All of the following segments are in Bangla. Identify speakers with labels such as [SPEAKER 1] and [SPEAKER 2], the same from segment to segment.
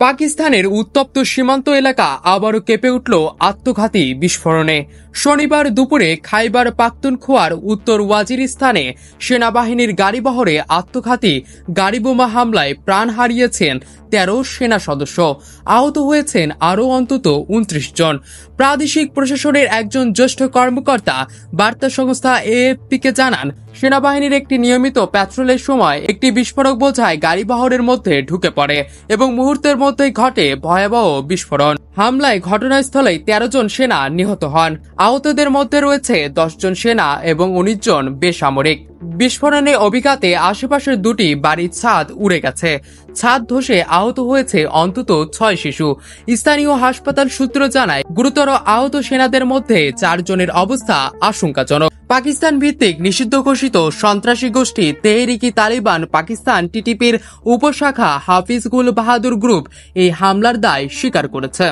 [SPEAKER 1] পাকিস্তানের উত্তপ্ত সীমান্ত এলাকা আবারও কেঁপে উঠল আত্মঘাতী বিস্ফোরণে। শনিবার দুপুরে খাইবার পাখতুনখোয়ার উত্তর ওয়াজিরিস্তানে সেনাবাহিনীর গাড়িবহরে আত্মঘাতী গাড়িবোমা হামলায় প্রাণ হারিয়েছেন ১৩ সেনা সদস্য। আহত হয়েছেন আরও অন্তত ২৯ জন। প্রাদেশিক প্রশাসনের একজন জ্যেষ্ঠ কর্মকর্তা বার্তা সংস্থা এএফপিকে জানান, সেনাবাহিনীর একটি নিয়মিত প্যাট্রোলের সময় একটি বিস্ফোরক বোঝাই গাড়িবহরের মধ্যে ঢুকে পড়ে এবং মুহূর্তের মধ্যেই ঘটে ভয়াবহ বিস্ফোরণ। হামলায় ঘটনাস্থলেই ১৩ জন সেনা নিহত হন। আহতদের মধ্যে রয়েছে ১০ জন সেনা এবং ১৯ জন বেসামরিক। বিস্ফোরণে অভিঘাতে আশেপাশের দুটি বাড়ির ছাদ উড়ে গেছে। ছাদ ধসে আহত হয়েছে অন্তত ৬ শিশু। স্থানীয় হাসপাতাল সূত্র জানায়, গুরুতর আহত সেনাদের মধ্যে ৪ জনের অবস্থা আশঙ্কাজনক। পাকিস্তান ভিত্তিক নিষিদ্ধ ঘোষিত সন্ত্রাসী গোষ্ঠী তেহরিকি তালিবান পাকিস্তান টিটিপির উপশাখা হাফিজ গুল বাহাদুর গ্রুপ এই হামলার দায় স্বীকার করেছে।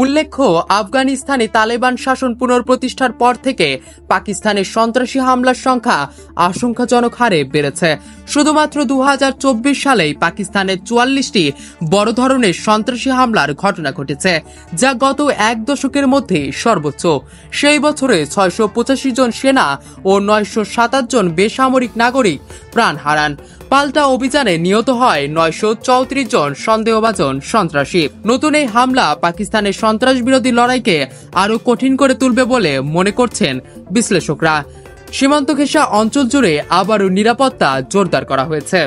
[SPEAKER 1] উল্লেখ্য, আফগানিস্তানে তালেবান শাসন পুনঃপ্রতিষ্ঠার পর থেকে পাকিস্তানের সন্ত্রাসী হামলার সংখ্যা আশঙ্কাজনক হারে বেড়েছে। শুধুমাত্র ২০২৪ সালেই পাকিস্তানের ৪৪টি বড় ধরনের সন্ত্রাসী হামলার ঘটনা ঘটেছে, যা গত এক দশকের মধ্যে সর্বোচ্চ। সেই বছরে ৬৮৫ জন সেনা ও ৯২৭ জন বেসামরিক নাগরিক প্রাণ হারান। পাল্টা অভিযানে নিহত হয় ৯৩৪ জন সন্দেহভাজন সন্ত্রাসী। নতুন এই হামলা পাকিস্তানের সন্ত্রাস বিরোধী লড়াইকে আরো কঠিন করে তুলবে বলে মনে করছেন বিশ্লেষকরা। সীমান্ত ঘেঁষা অঞ্চল জুড়ে আবারও নিরাপত্তা জোরদার করা হয়েছে।